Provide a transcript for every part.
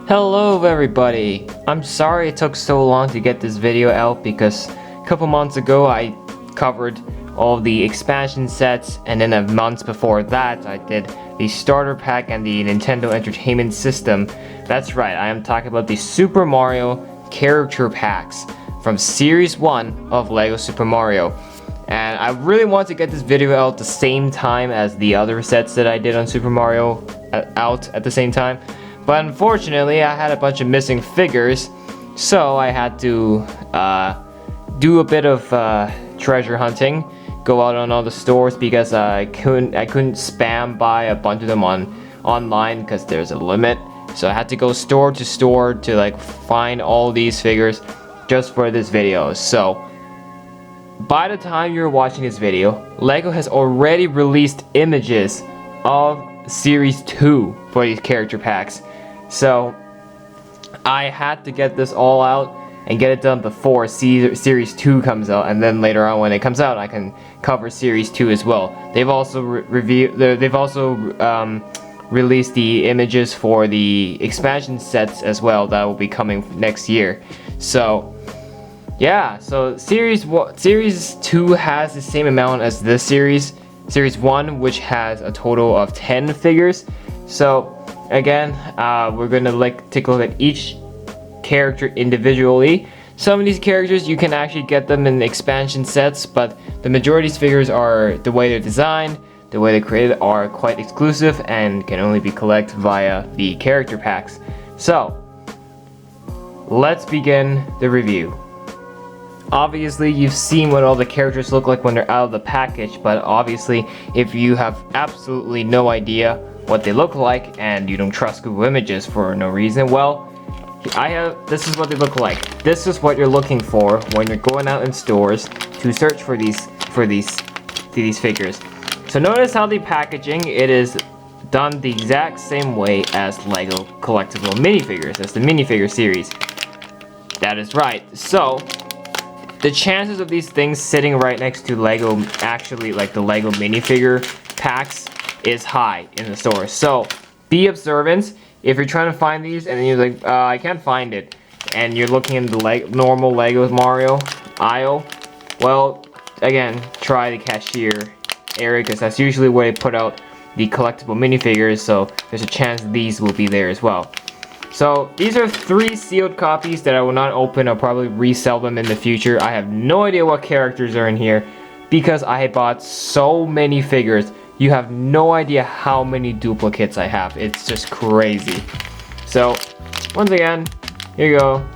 Hello everybody! I'm sorry it took so long to get this video out because a couple months ago I covered all the expansion sets, and then a month before that I did the starter pack and the Nintendo Entertainment System. That's right, I am talking about the Super Mario character packs from Series 1 of LEGO Super Mario. And I really want to get this video out the same time as the other sets that I did on Super Mario out at the same time. But unfortunately, I had a bunch of missing figures, so I had to do a bit of treasure hunting, go out on all the stores because I couldn't spam buy a bunch of them online because there's a limit. So I had to go store to store to like find all these figures just for this video. So by the time you're watching this video, LEGO has already released images of Series 2 for these character packs. So I had to get this all out and get it done before Series 2 comes out, and then later on when it comes out I can cover Series 2 as well. They've also released the images for the expansion sets as well that will be coming next year. So yeah, so Series 2 has the same amount as this Series 1, which has a total of 10 figures. So again, we're gonna take a look at each character individually. Some of these characters you can actually get them in expansion sets, but the majority of these figures are, the way they're designed, the way they're created, are quite exclusive and can only be collected via the character packs. So let's begin the review. Obviously, you've seen what all the characters look like when they're out of the package, but obviously, if you have absolutely no idea what they look like and you don't trust Google Images for no reason, well, this is what they look like. This is what you're looking for when you're going out in stores to search for these figures. So notice how the packaging, it is done the exact same way as LEGO collectible minifigures, as the minifigure series. That is right. So the chances of these things sitting right next to LEGO, actually like the LEGO minifigure packs, is high in the store. So be observant if you're trying to find these and then you're like, I can't find it, and you're looking in the normal LEGO Mario aisle. Well, again, try the cashier area because that's usually where they put out the collectible minifigures. So there's a chance these will be there as well. So these are 3 sealed copies that I will not open. I'll probably resell them in the future. I have no idea what characters are in here because I bought so many figures. You have no idea how many duplicates I have. It's just crazy. So once again, here you go.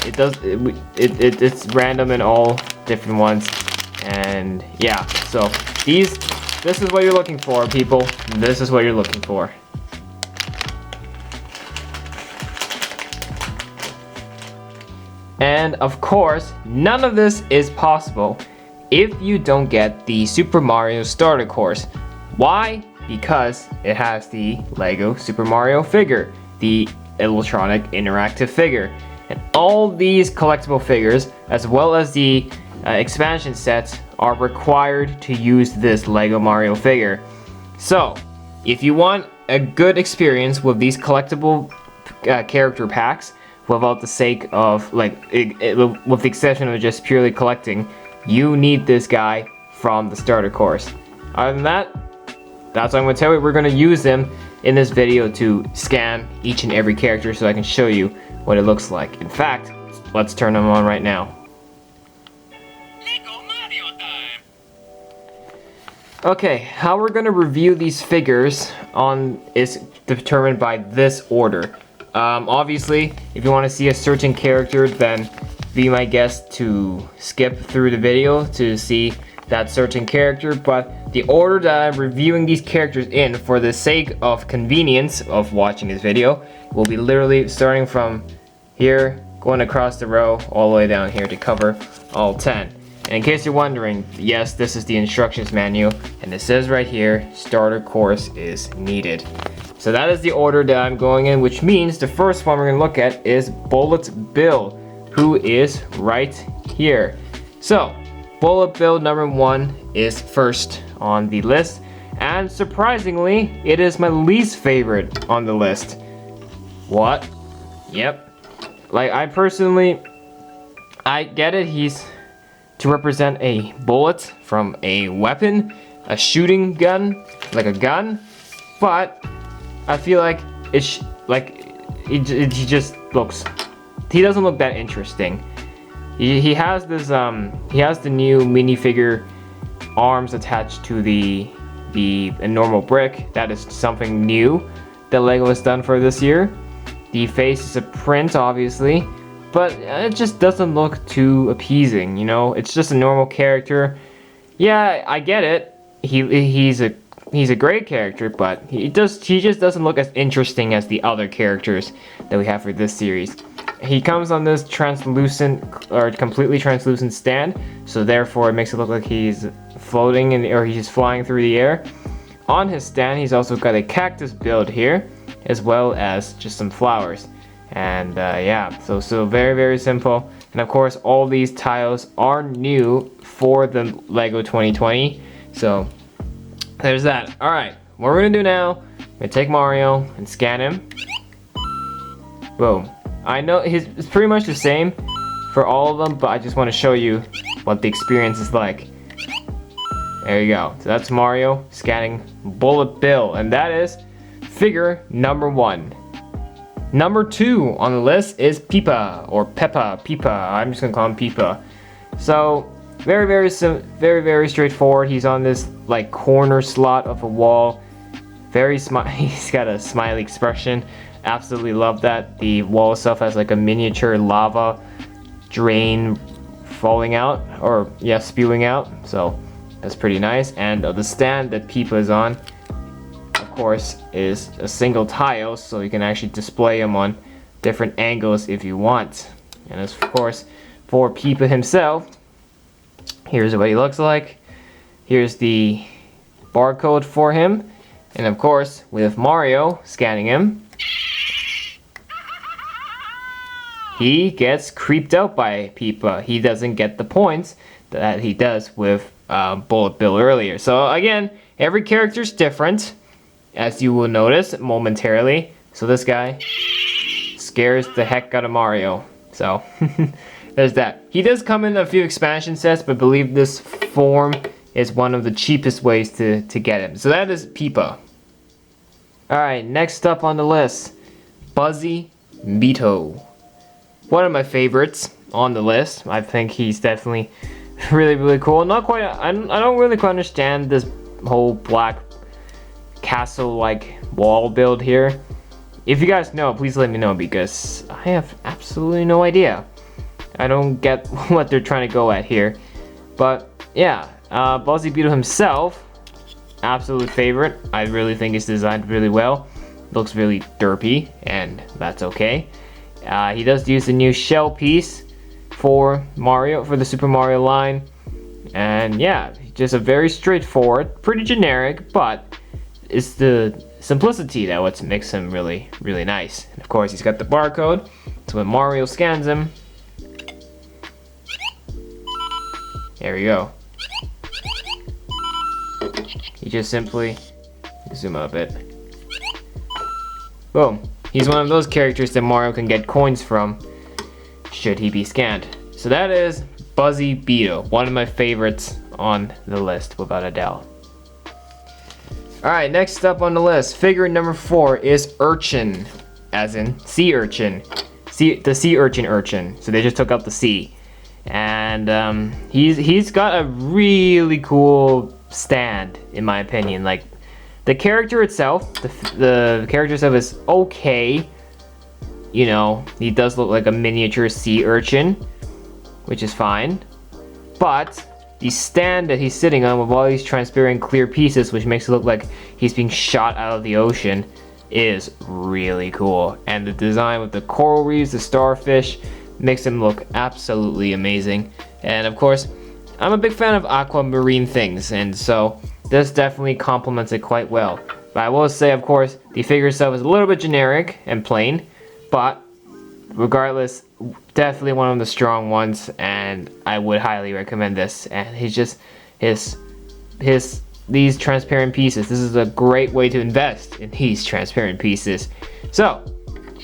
It's random in all different ones, and yeah. So this is what you're looking for, people. This is what you're looking for. And of course, none of this is possible if you don't get the Super Mario Starter Course. Why? Because it has the LEGO Super Mario figure, the electronic interactive figure. And all these collectible figures, as well as the expansion sets, are required to use this LEGO Mario figure. So, if you want a good experience with these collectible character packs, without the sake of, with the exception of just purely collecting, you need this guy from the starter course. Other than that, that's what I'm going to tell you. We're going to use them in this video to scan each and every character so I can show you what it looks like. In fact, let's turn them on right now. Lego Mario time. Okay, how we're going to review these figures is determined by this order. Obviously, if you want to see a certain character, then be my guest to skip through the video to see that certain character, but the order that I'm reviewing these characters in, for the sake of convenience of watching this video, will be literally starting from here, going across the row, all the way down here to cover all 10. And in case you're wondering, yes, this is the instructions manual, and it says right here, starter course is needed. So that is the order that I'm going in, which means the first one we're going to look at is Bullet Bill, who is right here. So Bullet Bill number 1 is first on the list, and surprisingly, it is my least favorite on the list. What? Yep. Like, I personally, I get it, he's to represent a bullet from a weapon, a shooting gun, like a gun, but I feel like he just looks, he doesn't look that interesting. He has this, he has the new minifigure arms attached to the normal brick. That is something new that LEGO has done for this year. The face is a print, obviously, but it just doesn't look too appeasing, you know? It's just a normal character. Yeah, I get it. He's a great character, but he just doesn't look as interesting as the other characters that we have for this series. He comes on this translucent or completely translucent stand, so therefore it makes it look like he's floating or he's flying through the air. On his stand, he's also got a cactus build here, as well as just some flowers. And yeah, so very, very simple. And of course, all these tiles are new for the LEGO 2020. So there's that. All right, what we're gonna do now, we're gonna take Mario and scan him. Boom. I know it's pretty much the same for all of them, but I just want to show you what the experience is like. There you go. So that's Mario scanning Bullet Bill, and that is figure number 1. Number 2 on the list is Pipa, or Pipa. I'm just gonna call him Pipa. So very straightforward. He's on this like corner slot of a wall. He's got a smiley expression. Absolutely love that. The wall itself has like a miniature lava drain falling out, or yeah, spewing out. So that's pretty nice. And the stand that Pipa is on, of course, is a single tile, so you can actually display him on different angles if you want. And as of course, for Pipa himself, here's what he looks like. Here's the barcode for him. And of course, with Mario scanning him, he gets creeped out by Pipa. He doesn't get the points that he does with Bullet Bill earlier. So again, every character is different, as you will notice momentarily. So this guy scares the heck out of Mario. So there's that. He does come in a few expansion sets, but I believe this form is one of the cheapest ways to get him. So that is Pipa. Alright, next up on the list, Buzzy Beetle. One of my favorites on the list. I think he's definitely really cool. I don't really quite understand this whole black castle-like wall build here. If you guys know, please let me know, because I have absolutely no idea. I don't get what they're trying to go at here. But yeah, Buzzy Beetle himself, absolute favorite. I really think it's designed really well. Looks really derpy, and that's okay. He does use the new shell piece for Mario, for the Super Mario line. And yeah, just a very straightforward, pretty generic, but it's the simplicity that what makes him really nice. And of course, he's got the barcode, so when Mario scans him, there we go. He just simply, zoom out a bit. Boom. He's one of those characters that Mario can get coins from, should he be scanned. So that is Buzzy Beetle, one of my favorites on the list, without a doubt. Alright, next up on the list, figure number 4 is Urchin, as in sea urchin. The sea urchin. So they just took out the sea. And he's got a really cool stand, in my opinion. Like, the character itself, the character itself is okay. You know, he does look like a miniature sea urchin, which is fine. But the stand that he's sitting on with all these transparent clear pieces, which makes it look like he's being shot out of the ocean, is really cool. And the design with the coral reefs, the starfish, makes him look absolutely amazing. And of course, I'm a big fan of aquamarine things, and so this definitely complements it quite well. But I will say, of course, the figure itself is a little bit generic and plain, but regardless, definitely one of the strong ones, and I would highly recommend this. And he's just these transparent pieces. This is a great way to invest in these transparent pieces. So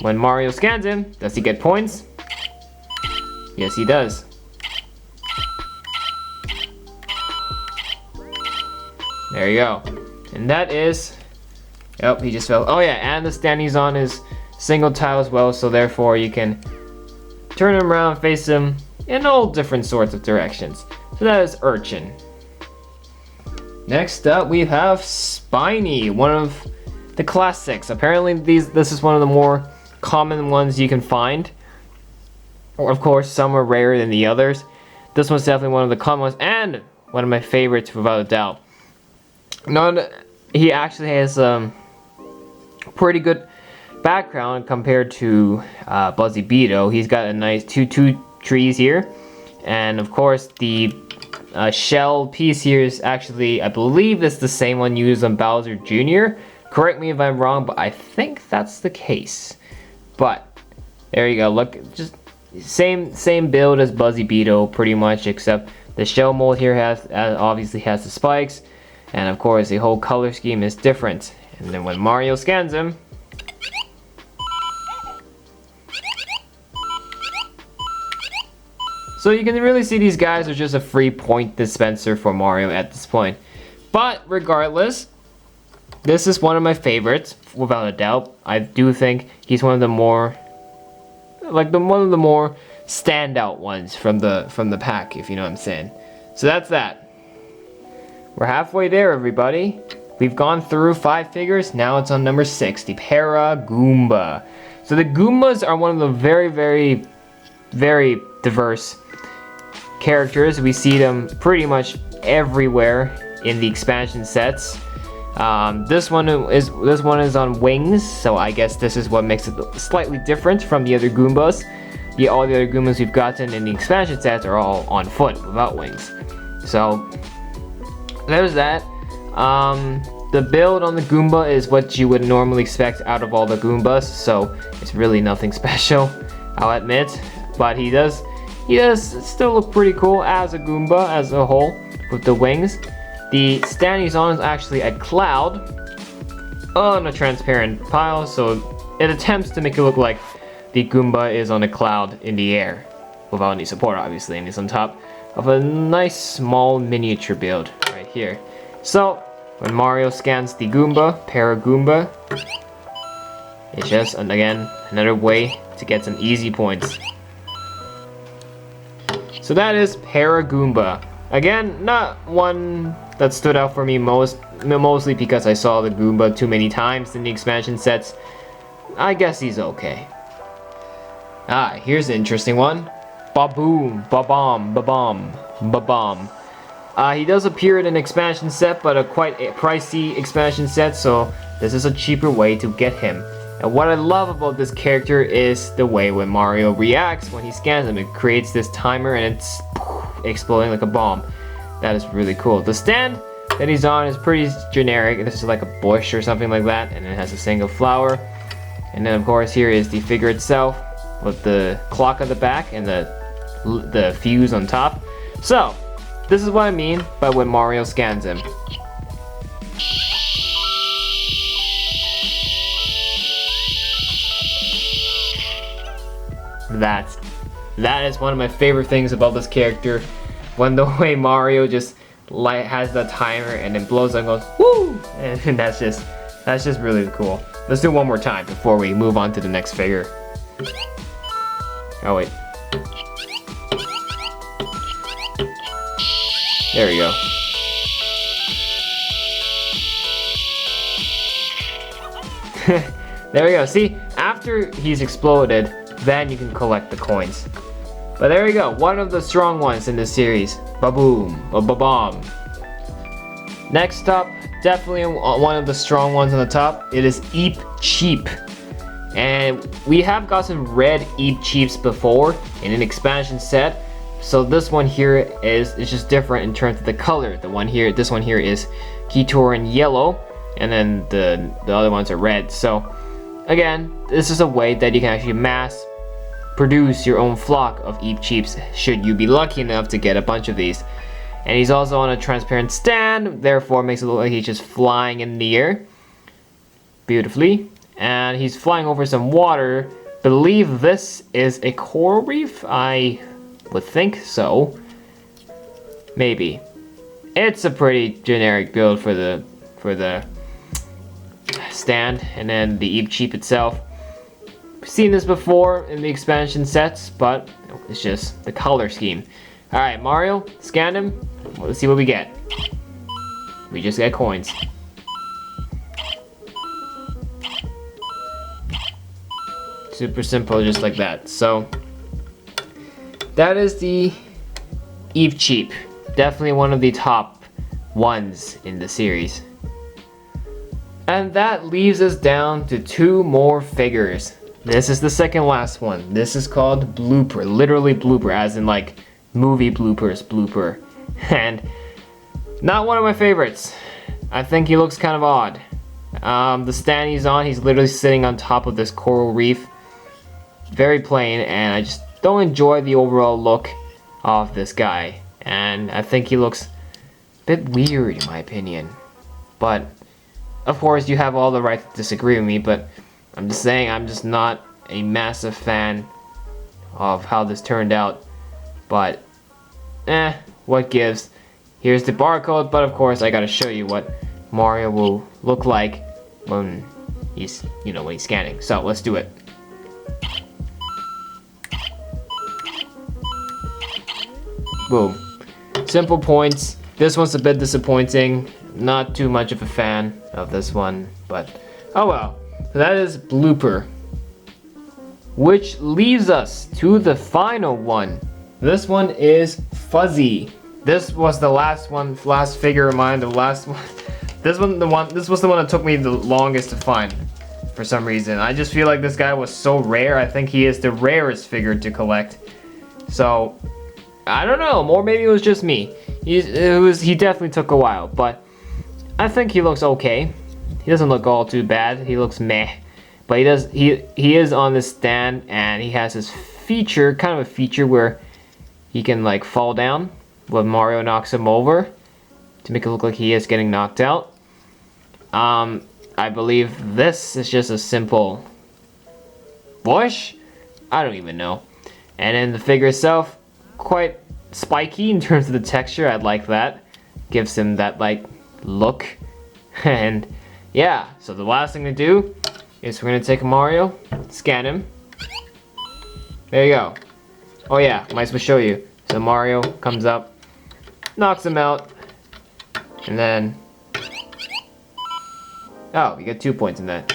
when Mario scans him, does he get points? Yes, he does. There you go. And that is... Yep, he just fell. Oh yeah, and the stand he's on is single tile as well, so therefore you can turn him around, face him in all different sorts of directions. So that is Urchin. Next up we have Spiny, one of the classics. Apparently this is one of the more common ones you can find. Or of course some are rarer than the others. This one's definitely one of the common ones and one of my favorites without a doubt. He actually has pretty good background compared to Buzzy Beetle. He's got a nice two trees here, and of course the shell piece here is actually, I believe it's the same one used on Bowser Jr. Correct me if I'm wrong, but I think that's the case. But there you go. Look, just same build as Buzzy Beetle pretty much, except the shell mold here obviously has the spikes, and of course the whole color scheme is different. And then when Mario scans him, so you can really see these guys are just a free point dispenser for Mario at this point. But regardless, this is one of my favorites without a doubt. I do think he's one of the more standout ones from the pack, if you know what I'm saying. So that's that. We're halfway there, everybody. We've gone through 5 figures. Now it's on number 6, the Paragoomba. So the Goombas are one of the very, very, very diverse characters. We see them pretty much everywhere in the expansion sets. This one is on wings, so I guess this is what makes it slightly different from the other Goombas. All the other Goombas we've gotten in the expansion sets are all on foot without wings. So there's that. The build on the Goomba is what you would normally expect out of all the Goombas, so it's really nothing special, I'll admit. But he does still look pretty cool as a Goomba as a whole with the wings. The stand he's on is actually a cloud on a transparent pile, so it attempts to make it look like the Goomba is on a cloud in the air without any support, obviously, and he's on top of a nice small miniature build right here. So when Mario scans the Goomba, Paragoomba, it's just, again, another way to get some easy points. So that is Paragoomba. Again, not one that stood out for me mostly because I saw the Goomba too many times in the expansion sets. I guess he's okay. Here's an interesting one. Bob-omb, Bob-omb. He does appear in an expansion set, but a quite pricey expansion set, so this is a cheaper way to get him. And what I love about this character is the way when Mario reacts when he scans him. It creates this timer and it's exploding like a bomb. That is really cool. The stand that he's on is pretty generic. This is like a bush or something like that, and it has a single flower. And then of course here is the figure itself with the clock on the back and the fuse on top. So this is what I mean by when Mario scans him. That is one of my favorite things about this character, when the way Mario just has the timer and then blows up and goes woo, and that's just really cool. Let's do one more time before we move on to the next figure. Oh wait. There we go. There we go. See, after he's exploded, then you can collect the coins. But there we go. One of the strong ones in this series. Bob-omb, Bob-omb. Next up, definitely one of the strong ones on the top. It is Eep Cheep. And we have got some red Eep Cheeps before in an expansion set. So this one here is just different in terms of the color. This one here is Keytoran yellow, and then the other ones are red. So again, this is a way that you can actually mass produce your own flock of Eep Cheeps should you be lucky enough to get a bunch of these. And he's also on a transparent stand, therefore makes it look like he's just flying in the air beautifully. and he's flying over some water. Believe this is a coral reef? I would think so. Maybe. It's a pretty generic build for the stand, and then the Eep Cheep itself. We've seen this before in the expansion sets, but it's just the color scheme. Alright, Mario, scan him. Let's see what we get. We just get coins. Super simple, just like that. So, that is the Eep Cheep. Definitely one of the top ones in the series. And that leaves us down to 2 more figures. This is the second last one. This is called Blooper. Literally Blooper, as in like movie bloopers, Blooper. And not one of my favorites. I think he looks kind of odd. The stand he's on, he's literally sitting on top of this coral reef. Very plain, and I just don't enjoy the overall look of this guy. And I think he looks a bit weird in my opinion. But of course you have all the right to disagree with me, but I'm just saying I'm just not a massive fan of how this turned out. But what gives? Here's the barcode, but of course I gotta show you what Mario will look like when he's, when he's scanning. So let's do it. Boom. Simple points. This one's a bit disappointing. Not too much of a fan of this one, but oh well. So that is Blooper. Which leaves us to the final one. This one is Fuzzy. This was the last figure of mine, the last one. This was the one that took me the longest to find for some reason. I just feel like this guy was so rare. I think he is the rarest figure to collect. So I don't know, or maybe it was just me. He definitely took a while, but I think he looks okay. He doesn't look all too bad. He looks meh. But he is on this stand, and he has this feature, kind of a feature where he can like fall down when Mario knocks him over to make it look like he is getting knocked out. I believe this is just a simple bush? I don't even know. And then the figure itself, quite spiky in terms of the texture. I like that. Gives him that like look. And yeah, so the last thing to do is we're gonna take Mario, scan him. There you go. Oh yeah, might as well show you. So Mario comes up, knocks him out, and then oh, you get 2 points in that.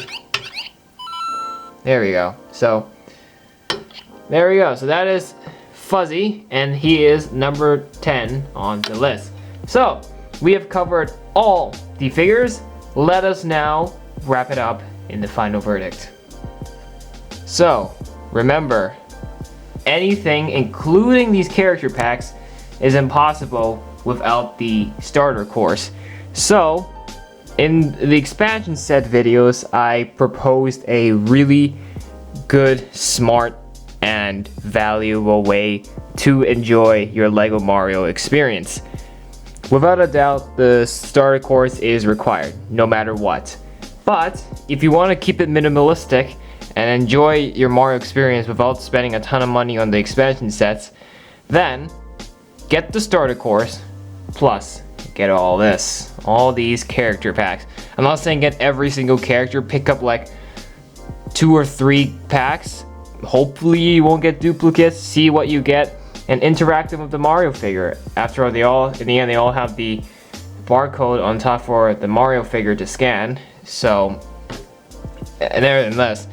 There we go. So there we go. So that is Fuzzy, and he is number 10 on the list. So we have covered all the figures. Let us now wrap it up in the final verdict. So remember, anything including these character packs is impossible without the starter course. So in the expansion set videos, I proposed a really good, smart, and valuable way to enjoy your LEGO Mario experience. Without a doubt, the starter course is required, no matter what. But if you want to keep it minimalistic and enjoy your Mario experience without spending a ton of money on the expansion sets, then get the starter course, plus get all this, all these character packs. I'm not saying get every single character, pick up like 2 or 3 packs. Hopefully you won't get duplicates, see what you get, and interact with the Mario figure. After all, in the end, they all have the barcode on top for the Mario figure to scan. So, and nevertheless,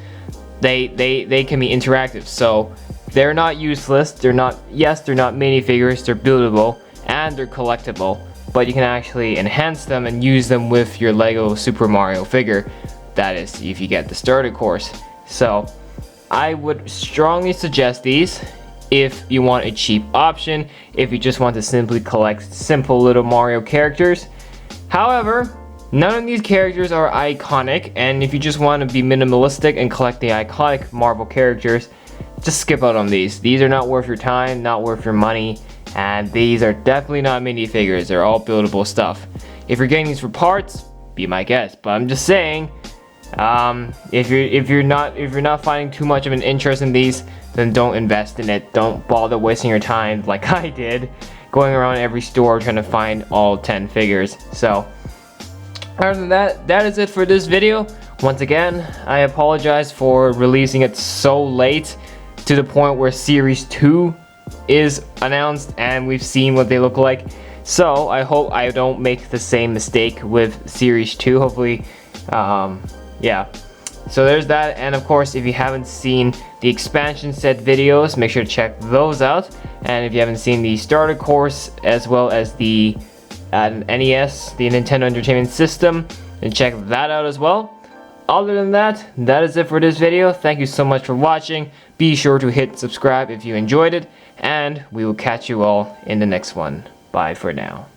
they can be interactive. So they're not useless. They're not minifigures. They're buildable and they're collectible. But you can actually enhance them and use them with your LEGO Super Mario figure. That is, if you get the starter course. So I would strongly suggest these if you want a cheap option, if you just want to simply collect simple little Mario characters. However, none of these characters are iconic, and if you just want to be minimalistic and collect the iconic Marvel characters, just skip out on these. These are not worth your time, not worth your money, and these are definitely not minifigures. They're all buildable stuff. If you're getting these for parts, be my guest, but I'm just saying, If you're not finding too much of an interest in these, then don't invest in it. Don't bother wasting your time like I did, going around every store trying to find all 10 figures. So other than that, that is it for this video. Once again, I apologize for releasing it so late, to the point where Series 2 is announced and we've seen what they look like. So I hope I don't make the same mistake with Series 2. Hopefully, yeah. So there's that, and of course, if you haven't seen the expansion set videos, make sure to check those out. And if you haven't seen the starter course as well as the NES, the Nintendo Entertainment System, then check that out as well. Other than that, that is it for this video. Thank you so much for watching. Be sure to hit subscribe if you enjoyed it, and we will catch you all in the next one. Bye for now.